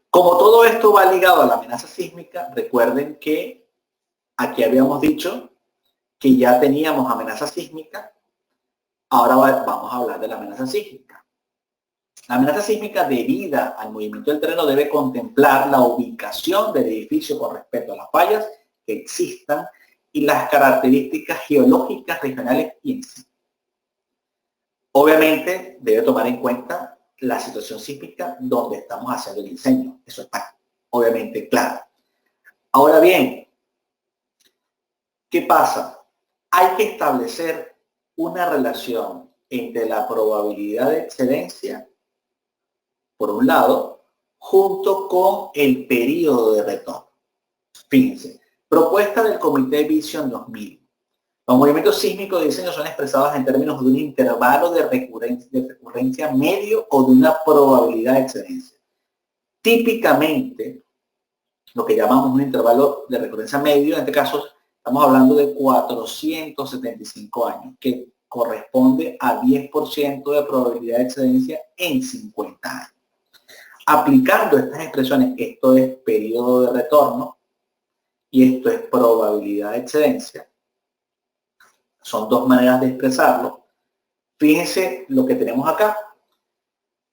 Como todo esto va ligado a la amenaza sísmica, recuerden que aquí habíamos dicho que ya teníamos amenaza sísmica, ahora vamos a hablar de la amenaza sísmica. La amenaza sísmica debida al movimiento del terreno debe contemplar la ubicación del edificio con respecto a las fallas que existan y las características geológicas regionales y en sí. Obviamente debe tomar en cuenta la situación sísmica donde estamos haciendo el diseño. Eso está obviamente claro. Ahora bien, ¿qué pasa? Hay que establecer una relación entre la probabilidad de excedencia, por un lado, junto con el periodo de retorno. Fíjense, propuesta del Comité Vision 2000. Los movimientos sísmicos de diseño son expresados en términos de un intervalo de recurrencia medio o de una probabilidad de excedencia. Típicamente, lo que llamamos un intervalo de recurrencia medio, en este caso estamos hablando de 475 años, que corresponde a 10% de probabilidad de excedencia en 50 años. Aplicando estas expresiones, esto es periodo de retorno y esto es probabilidad de excedencia. Son dos maneras de expresarlo. Fíjense lo que tenemos acá.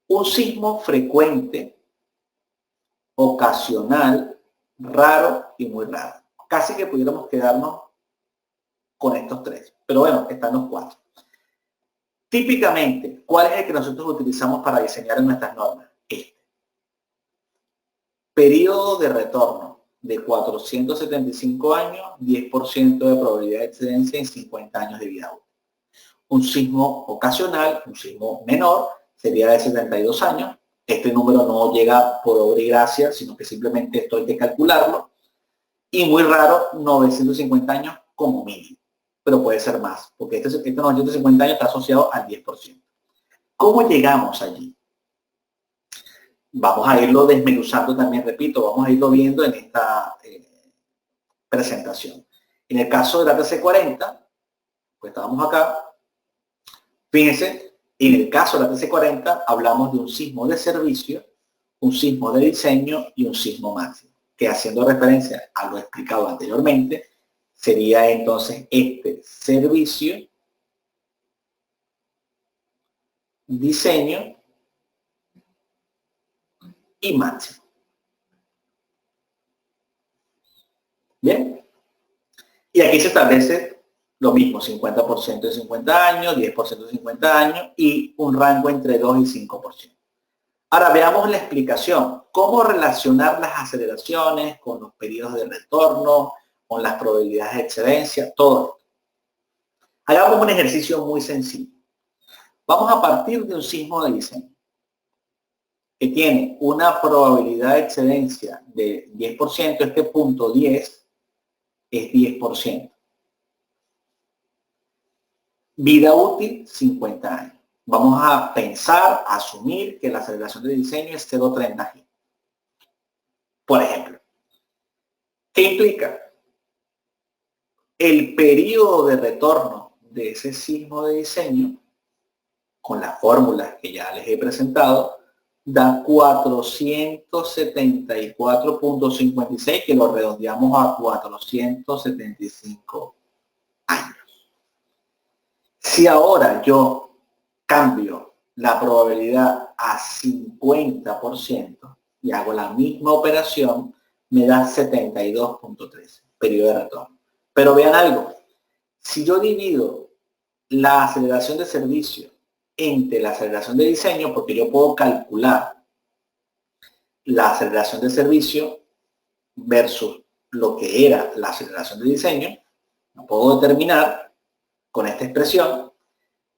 Un sismo frecuente, ocasional, raro y muy raro. Casi que pudiéramos quedarnos con estos tres. Pero bueno, están los cuatro. Típicamente, ¿cuál es el que nosotros utilizamos para diseñar en nuestras normas? Este. Periodo de retorno de 475 años, 10% de probabilidad de excedencia en 50 años de vida útil. Un sismo ocasional, un sismo menor, sería de 72 años. Este número no llega por obra y gracia, sino que simplemente esto hay que calcularlo. Y muy raro, 950 años como mínimo. Pero puede ser más, porque este 950 años está asociado al 10%. ¿Cómo llegamos allí? Vamos a irlo desmenuzando también, repito, vamos a irlo viendo en esta presentación. En el caso de la TC40, pues estábamos acá. Fíjense, en el caso de la TC40 hablamos de un sismo de servicio, un sismo de diseño y un sismo máximo, que haciendo referencia a lo explicado anteriormente, sería entonces este servicio, diseño y máximo. Bien. Y aquí se establece lo mismo, 50% de 50 años, 10% de 50 años y un rango entre 2 y 5%. Ahora veamos la explicación. ¿Cómo relacionar las aceleraciones con los periodos de retorno, con las probabilidades de excedencia? Todo esto. Hagamos un ejercicio muy sencillo. Vamos a partir de un sismo de diseño que tiene una probabilidad de excedencia de 10%. Este punto 10 es 10%. Vida útil, 50 años. Vamos a pensar, asumir que la aceleración de diseño es 0,30 G. Por ejemplo, ¿qué implica? El periodo de retorno de ese sismo de diseño, con las fórmulas que ya les he presentado, da 474.56, que lo redondeamos a 475 años. Si ahora yo cambio la probabilidad a 50% y hago la misma operación, me da 72.13, periodo de retorno. Pero vean algo, si yo divido la aceleración de servicio entre la aceleración de diseño, porque yo puedo calcular la aceleración de servicio versus lo que era la aceleración de diseño, lo puedo determinar con esta expresión,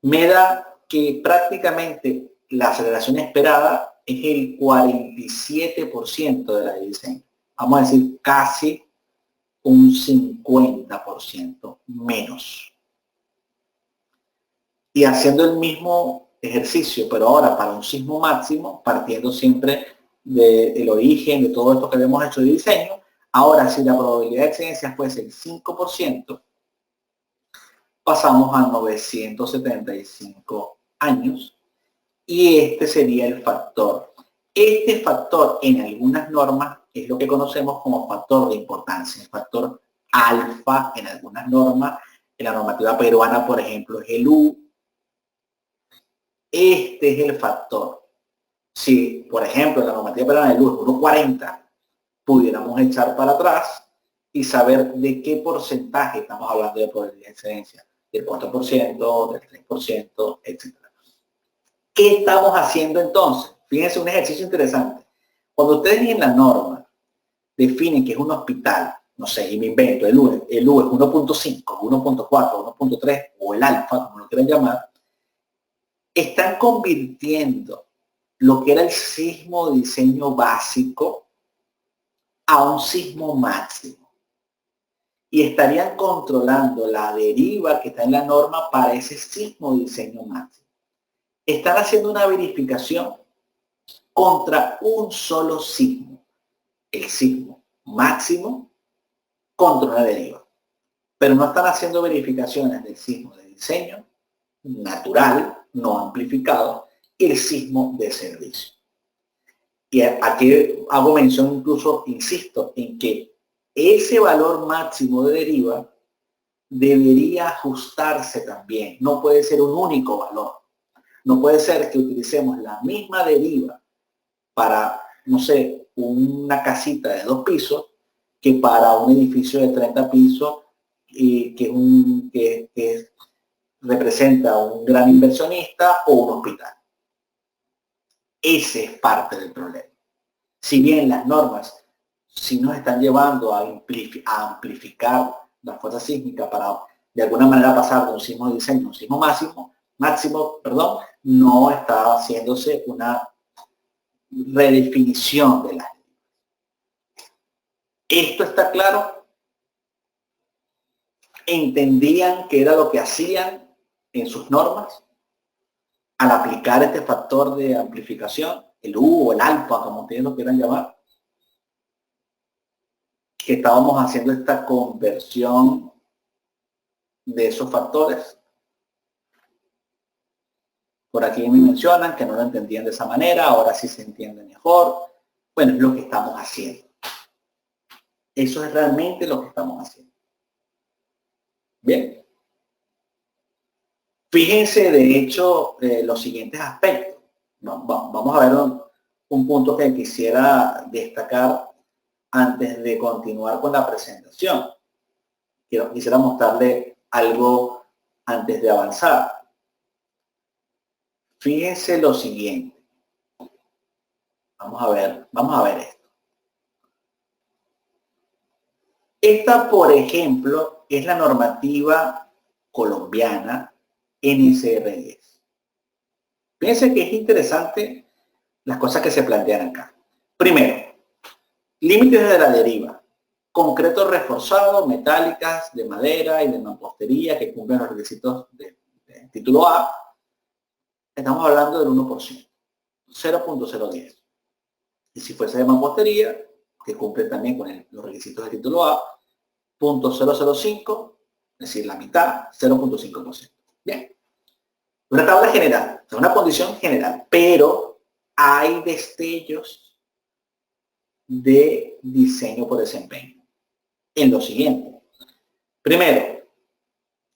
me da que prácticamente la aceleración esperada es el 47% de la de diseño. Vamos a decir casi un 50% menos. Y haciendo el mismo ejercicio, pero ahora para un sismo máximo, partiendo siempre del origen de todo esto que habíamos hecho de diseño, ahora si la probabilidad de excedencia fuese el 5%, pasamos a 975 años y este sería el factor Este factor en algunas normas es lo que conocemos como factor de importancia, el factor alfa en algunas normas. En la normativa peruana, por ejemplo, es el U. Este es el factor. Si, por ejemplo, en la normativa peruana el U es 1,40, pudiéramos echar para atrás y saber de qué porcentaje estamos hablando de probabilidad de excedencia, del 4%, del 3%, etc. ¿Qué estamos haciendo entonces? Fíjense un ejercicio interesante. Cuando ustedes en la norma definen que es un hospital, no sé, y me invento, el U es 1.5, 1.4, 1.3 o el alfa, como lo quieran llamar, están convirtiendo lo que era el sismo de diseño básico a un sismo máximo. Y estarían controlando la deriva que está en la norma para ese sismo de diseño máximo. Están haciendo una verificación contra un solo sismo, el sismo máximo contra una deriva. Pero no están haciendo verificaciones del sismo de diseño natural, no amplificado, y el sismo de servicio. Y aquí hago mención incluso, insisto, en que ese valor máximo de deriva debería ajustarse también. No puede ser un único valor. No puede ser que utilicemos la misma deriva para, no sé, una casita de 2 pisos que para un edificio de 30 pisos y que representa un gran inversionista o un hospital. Ese es parte del problema. Si bien las normas sí nos están llevando a amplificar la fuerza sísmica para de alguna manera pasar de un sismo de diseño a un sismo máximo, no está haciéndose una redefinición de las. ¿Esto está claro? ¿Entendían qué era lo que hacían en sus normas al aplicar este factor de amplificación, el U o el alfa, como ustedes lo quieran llamar? Que estábamos haciendo esta conversión de esos factores. Por aquí me mencionan que no lo entendían de esa manera, ahora sí se entiende mejor. Bueno, es lo que estamos haciendo. Eso es realmente lo que estamos haciendo. Bien. Fíjense, de hecho, los siguientes aspectos. Vamos a ver un punto que quisiera destacar antes de continuar con la presentación. Quisiera mostrarle algo antes de avanzar. Fíjense lo siguiente. Vamos a ver esto. Esta, por ejemplo, es la normativa colombiana NSR10. Fíjense que es interesante las cosas que se plantean acá. Primero, límites de la deriva. Concreto reforzado, metálicas, de madera y de mampostería que cumplen los requisitos de título A. Estamos hablando del 1%, 0.010. Y si fuese de mampostería, que cumple también con los requisitos de título A, 0.005, es decir, la mitad, 0.5%. Bien. Una tabla general, una condición general, pero hay destellos de diseño por desempeño. En lo siguiente. Primero,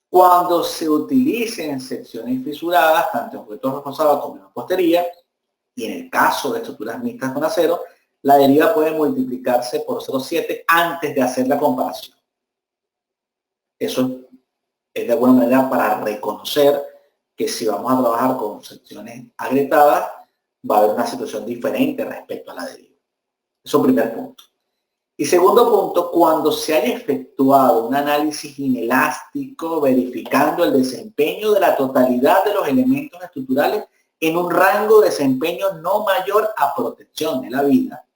cuando se utilicen secciones fisuradas, tanto en objetos reforzados como en mampostería, y en el caso de estructuras mixtas con acero, la deriva puede multiplicarse por 0,7 antes de hacer la comparación. Eso es de alguna manera para reconocer que si vamos a trabajar con secciones agrietadas, va a haber una situación diferente respecto a la deriva. Eso es un primer punto. Y segundo punto, cuando se haya efectuado un análisis inelástico verificando el desempeño de la totalidad de los elementos estructurales en un rango de desempeño no mayor a protección de la vida,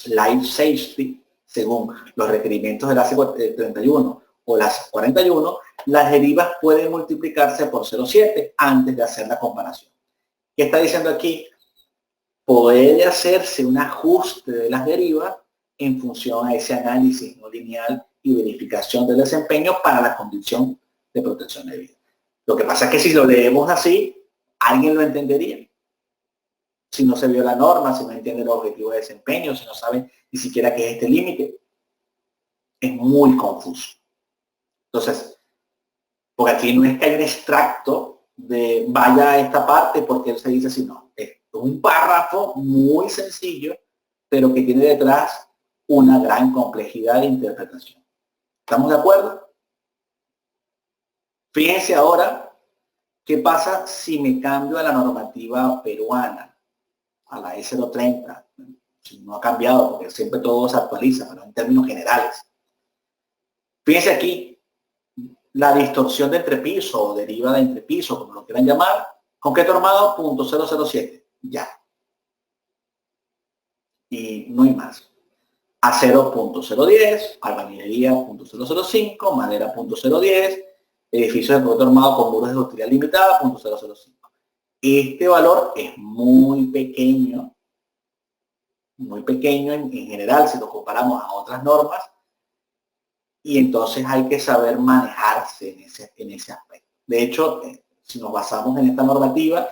life safety, según los requerimientos de la AC31 o las 41, las derivas pueden multiplicarse por 0,7 antes de hacer la comparación. ¿Qué está diciendo aquí? Puede hacerse un ajuste de las derivas en función a ese análisis no lineal y verificación del desempeño para la condición de protección de vida. Lo que pasa es que si lo leemos así, ¿alguien lo entendería? si no se vio la norma, si no entiende los objetivos de desempeño, si no sabe ni siquiera qué es este límite. Es muy confuso. Entonces, porque aquí no es que hay un extracto de vaya a esta parte porque él se dice así, no. Es un párrafo muy sencillo, pero que tiene detrás una gran complejidad de interpretación. ¿Estamos de acuerdo? Fíjense ahora qué pasa si me cambio a la normativa peruana, a la E030. Si no ha cambiado, porque siempre todo se actualiza, pero en términos generales. Fíjense aquí, la distorsión de entrepiso o deriva de entrepiso, como lo quieran llamar, concreto armado, .007. Ya. Y no hay más. Acero .010, albañilería .005, madera .010, edificios de concreto armado con muros de utilidad limitada .005. Este valor es muy pequeño en general si lo comparamos a otras normas, y entonces hay que saber manejarse en ese aspecto. De hecho, si nos basamos en esta normativa,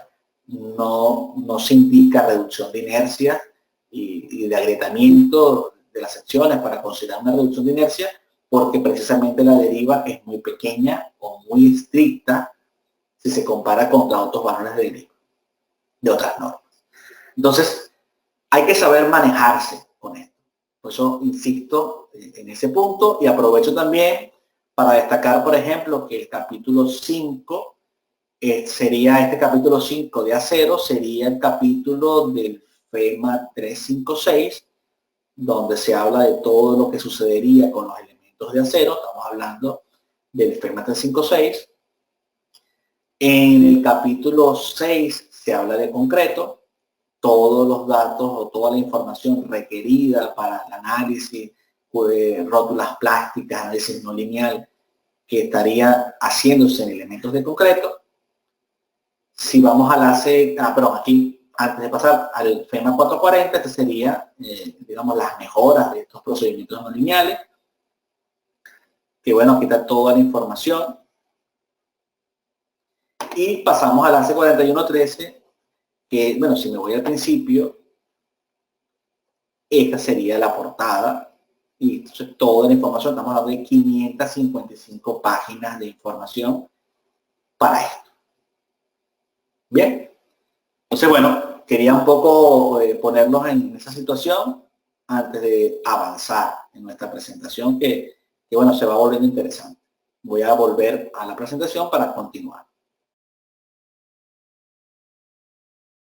no se indica reducción de inercia y de agrietamiento de las secciones para considerar una reducción de inercia, porque precisamente la deriva es muy pequeña o muy estricta si se compara con los otros valores de otras normas. Entonces, hay que saber manejarse con esto. Por eso insisto en ese punto y aprovecho también para destacar, por ejemplo, que el capítulo 5 sería este capítulo 5 de acero, sería el capítulo del FEMA 356, donde se habla de todo lo que sucedería con los elementos de acero. Estamos hablando del FEMA 356. En el capítulo 6 se habla de concreto, todos los datos o toda la información requerida para el análisis de rótulas plásticas, análisis no lineal, que estaría haciéndose en elementos de concreto. Si vamos a la perdón, aquí, antes de pasar al FEMA 440, este sería, digamos, las mejoras de estos procedimientos no lineales, que bueno, aquí está toda la información. Y pasamos al ACE 4113, que, bueno, si me voy al principio, esta sería la portada. Y entonces toda la información, estamos hablando de 555 páginas de información para esto. Bien. Entonces, bueno, quería un poco ponernos en esa situación antes de avanzar en nuestra presentación, que bueno, se va volviendo interesante. Voy a volver a la presentación para continuar.